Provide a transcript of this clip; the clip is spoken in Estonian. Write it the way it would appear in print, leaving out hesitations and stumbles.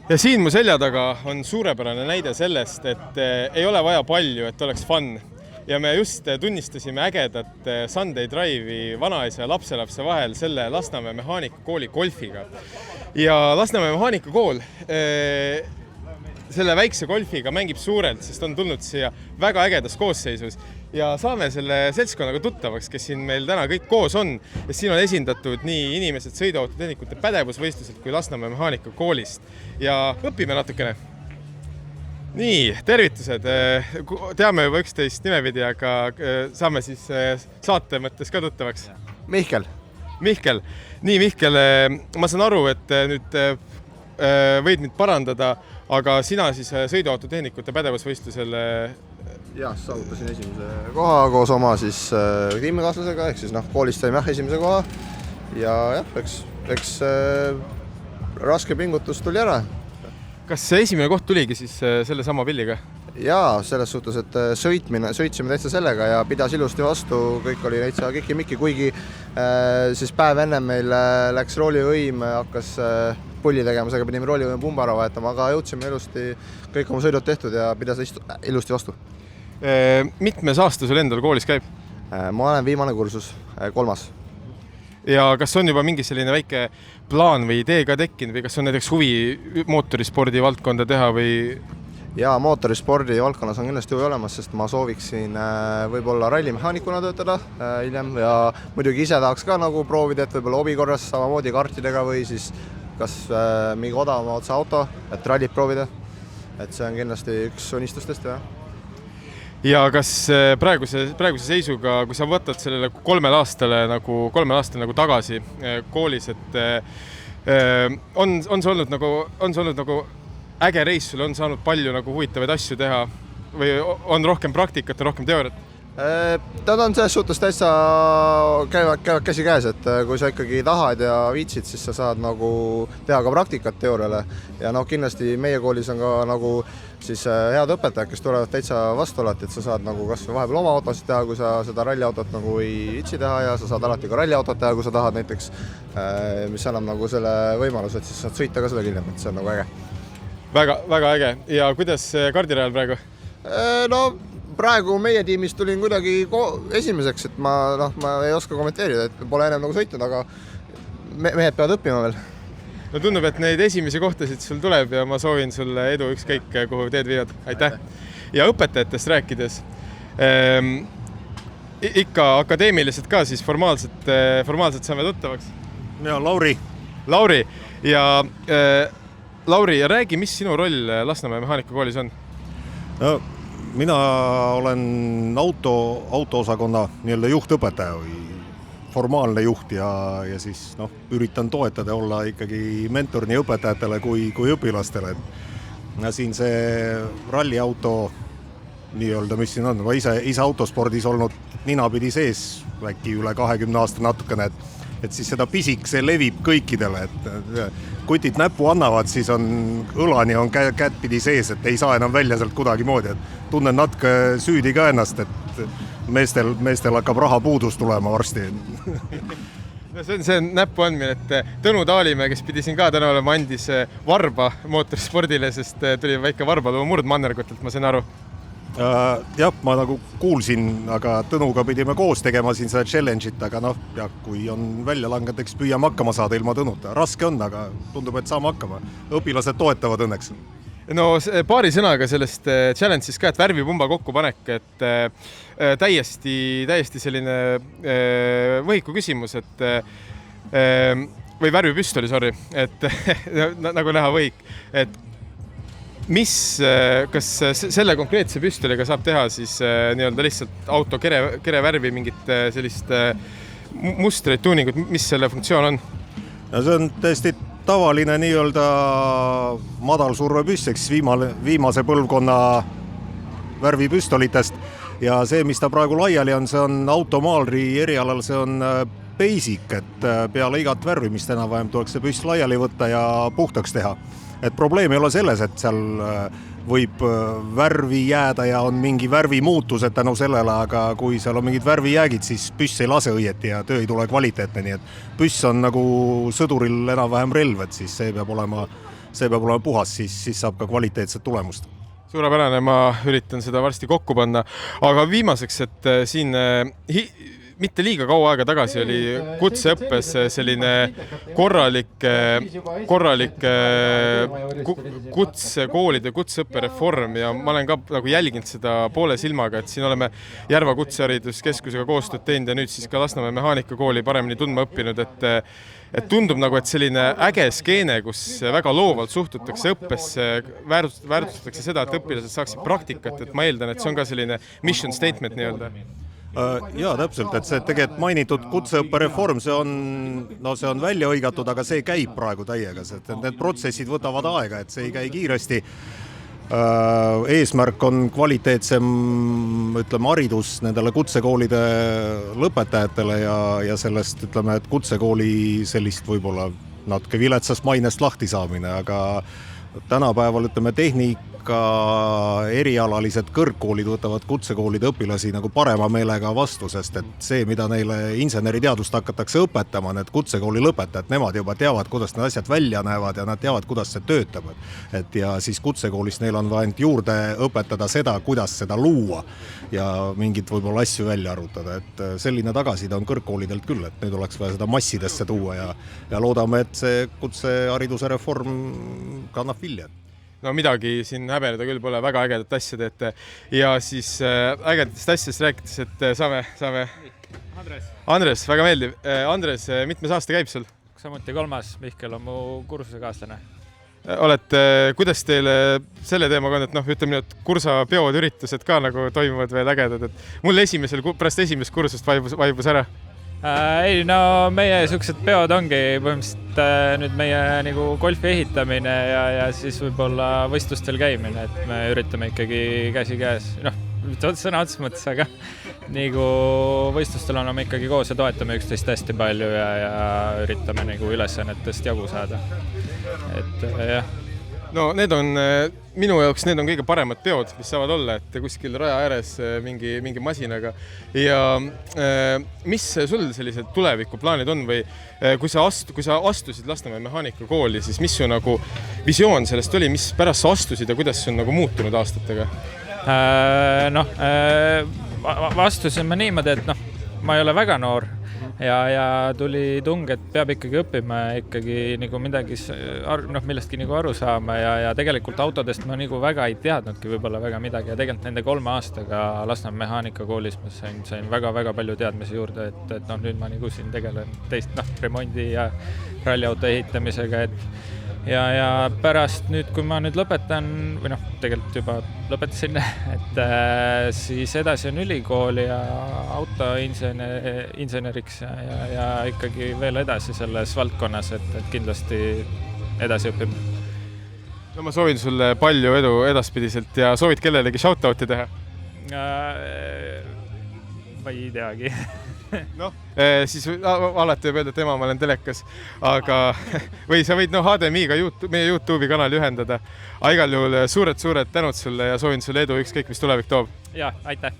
Ja siin mu selja taga on suurepärane näide sellest, et ei ole vaja palju, et oleks fun. Ja me just tunnistasime ägedat Sunday Drive'i vanaisa ja lapselapse vahel selle Lasnamäe mehaanikakooli golfiga. Ja Lasnamäe mehaanikakool selle väikse golfiga mängib suurelt, sest on tulnud siia väga ägedas koosseisus. Ja saame selle seltskonnaga tuttavaks, kes siin meil täna kõik koos on. Ja siin on esindatud nii inimesed sõiduautotehnikute pädevusvõistluselt kui Lasnamäe mehaanikakoolist. Ja õpime natukene. Nii, tervitused. Teame juba üksteist nimepidi, aga saame siis saate mõttes ka tuttavaks. Mihkel. Nii, Mihkel, ma saan aru, et nüüd võid mind parandada, aga sina siis sõiduautotehnikute pädevusvõistlusel Jah, saavutasin esimese koha koos oma siis tiimikaaslasega, ehk siis koolist saime esimese koha ja jah, eks raske pingutus tuli ära. Kas esimene koht tuligi siis selle sama pilliga? Jaa, selles suhtes, et sõitsime täitsa sellega ja pidas ilusti vastu, kõik oli täitsa kiki-mikki, kuigi siis päev enne meil läks roolivõim, hakkas pulli tegemisega, pidime roolivõim pumba ära vahetama, aga jõudsime ilusti, kõik oma sõidud tehtud ja pidas ilusti vastu. Mitmes aasta sul endal koolis käib? Ma olen viimane kursus, 3. Ja kas on juba mingi selline väike plaan või idee ka tekkinud või kas on näiteks huvi mootorispordi valdkonda teha või? Jaa, mootorispordi valdkonnas on kindlasti huvi olemas, sest ma sooviksin võib-olla rallimehaanikuna töötada hiljem ja muidugi ise tahaks ka nagu proovida, et võib-olla hobikorras samamoodi kartidega või siis kas mingi odavama otsa auto, et rallit proovida. Et see on kindlasti üks unistustest. Ja kas praeguse seisuga, kui sa võtad sellele 3 aastale nagu tagasi koolis, et on see olnud nagu äge reis, sul on saanud palju nagu huvitavaid asju teha või on rohkem praktikat ja rohkem teooriat? Täna on selles suhtes täitsa käivad käsi käes, et kui sa ikkagi tahad ja viitsid, siis sa saad nagu teha ka praktikat teooriale ja kindlasti meie koolis on ka nagu siis head õpetajad, kes tulevad täitsa vastu alati, et sa saad nagu kas vahepeal oma autosid teha, kui sa seda ralliautot nagu ei itsi teha ja sa saad alati ka ralliautot teha, kui sa tahad näiteks, mis annab nagu selle võimaluse, et siis saad sõita ka seda hiljem, et see on nagu äge. Väga äge. Ja kuidas kardirajal praegu? Praegu meie tiimis tulin kuidagi esimeseks, et ma ei oska kommenteerida, et pole enam nagu sõitnud, aga mehed peavad õppima veel. No tundub, et neid esimesi kohtasid sul tuleb ja ma soovin sulle edu ükskõik, kuhu teed viivad. Aitäh! Ja õpetajatest rääkides, ikka akadeemiliselt ka siis formaalselt saame tuttavaks? Ja Lauri. Ja Lauri, ja räägi, mis sinu roll Lasnamäe mehaanikakooliis on? No, mina olen autoosakonna nii-öelda juhtõpetaja või formaalne juht ja siis üritan toetada olla ikkagi mentor nii õpetajatele kui õpilastele. Ja siin see ralliauto nii-öelda, mis siin on, ma ise autospordis olnud ninapidi sees äkki üle 20 aasta natukene, et siis seda pisik, see levib kõikidele, et kutid näppu annavad, siis on õlani on kättpidi sees, et ei saa enam välja sealt kuidagi moodi, et tunnen natuke süüdi ka ennast, et meestel hakkab raha puudus tulema varsti. No see on näppu andmine, et Tõnu Taalimäe, kes pidi siin ka täna olema, andis varba mootorispordile, sest tuli väike varba tuua murdmannergutelt, ma sain aru. Jah, ma nagu kuulsin, aga Tõnuga pidime koos tegema siin seda challenge'it, aga kui on välja langanud, eks püüame hakkama saada ilma Tõnuta. Raske on, aga tundub, et saame hakkama. Õpilased toetavad õnneks. No paari sõnaga sellest challenge'is ka, et värvipumba kokkupanek, et täiesti selline võhiku küsimus, või värvipüstoli, sorry, et nagu näha võhik, et kas selle konkreetse püstoliga saab teha siis nii-öelda lihtsalt auto kerevärvi mingit sellist mustreid, tuuningut, mis selle funktsioon on? No see on täiesti tavaline nii-öelda madalsurvepüst, eks viimase põlvkonna värvipüstolitest ja see, mis ta praegu laiali on, see on automaalri erialal, see on basic, et peale igat värvimist enam-vähem tuleks see püst laiali võtta ja puhtaks teha. Et probleem ei ole selles, et seal võib värvi jääda ja on mingi värvi muutused tänu sellele, aga kui seal on mingid värvijäägid, siis püss ei lase õieti ja töö ei tule kvaliteetne, nii et püss on nagu sõduril enam-vähem relv, et siis see peab olema see peab olema puhas, siis saab ka kvaliteetset tulemust. Suurepärane, ma üritan seda varsti kokku panna, aga viimaseks, et siin mitte liiga kaua aega tagasi oli kutseõppes selline korralik kutsekoolide kutseõppereform ja ma olen ka nagu jälginud seda poole silmaga, et siin oleme Järva kutsehariduskeskusega koostööd teinud ja nüüd siis ka Lasnamäe mehaanikakooli paremini tundma õppinud, et tundub nagu, et selline äge skeene, kus väga loovalt suhtutakse õppesse, väärtustatakse seda, et õpilased saaksid praktikat, et ma eeldan, et see on ka selline mission statement nii-öelda. Jaa, täpselt, et see tegelikult mainitud kutseõppereform, see on välja õigatud, aga see käib praegu täiega, et need protsessid võtavad aega, et see ei käi kiiresti. Eesmärk on kvaliteetsem, ütleme, haridus nendele kutsekoolide lõpetajatele ja sellest, ütleme, et kutsekooli sellist võib-olla natuke viletsast mainest lahti saamine, aga tänapäeval, ütleme, tehnika erialalised kõrgkoolid võtavad kutsekoolide õpilasi nagu parema meelega vastu, sest et see, mida neile inseneriteadust hakatakse õpetama, need kutsekooli lõpetajad, nemad juba teavad, kuidas need asjad välja näevad ja nad teavad, kuidas see töötab. Et ja siis kutsekoolis neil on vaja juurde õpetada seda, kuidas seda luua ja mingid võib-olla asju välja arutada. Et selline tagasiside on kõrgkoolidelt küll, et nüüd oleks vaja seda massidesse tuua ja loodame, et see kutsehariduse reform kannab vilja. No midagi siin häbeneda küll pole, väga ägedat asja teete. Ja siis ägedatest asjadest rääkides, et saame... Andres, väga meeldiv. Andres, mitmes aasta käib sul? Samuti 3. Mihkel on mu kursusekaaslane. Kuidas teile selle teemaga on, et ütleme, et kursapeod üritused ka nagu toimuvad veel ägedad, et mul pärast esimest kursust vaibus ära? Ei, no meie niisugused peod ongi põhimõtteliselt nüüd meie nagu golfi ehitamine ja siis võib-olla võistlustel käimine, et me üritame ikkagi käsi käes, sõna otseses mõttes, aga nagu võistlustel oleme ikkagi koos ja toetame üksteist hästi palju ja üritame nagu ülesannetest jagu saada. Et jah. No need on minu jaoks, need on kõige paremad peod, mis saavad olla, et kuskil raja ääres mingi masinaga. Ja mis sul sellised tulevikuplaanid on või kui sa astusid Lasnamäe mehaanikakooli, siis mis su nagu visioon sellest oli, mis pärast sa astusid ja kuidas see on nagu muutunud aastatega? Vastusime niimoodi, et ma ei ole väga noor. Ja tuli tung, et peab ikkagi õppima ikkagi nagu midagi, millestki nagu aru saama ja tegelikult autodest ma nagu väga ei teadnudki võib-olla väga midagi ja tegelikult nende 3 aastaga Lasnamäe mehaanikakoolist ma sain väga palju teadmisi juurde, et nüüd ma nagu siin tegelen remondi ja ralliauto ehitamisega, ja pärast nüüd, kui ma nüüd lõpetan, või tegelikult juba lõpetasin, et siis edasi on ülikool ja autoinseneriks ja ikkagi veel edasi selles valdkonnas, et kindlasti edasi õpime. No ma soovin sulle palju edu edaspidiselt ja soovid kellelegi shoutouti teha? Ma ei teagi. Siis alati võib öelda, et ema, ma olen telekas, aga või sa võid HDMI-ga meie YouTube'i kanali ühendada. Igal juhul suured tänud sulle ja soovin sulle edu ükskõik, mis tulevik toob. Ja, aitäh!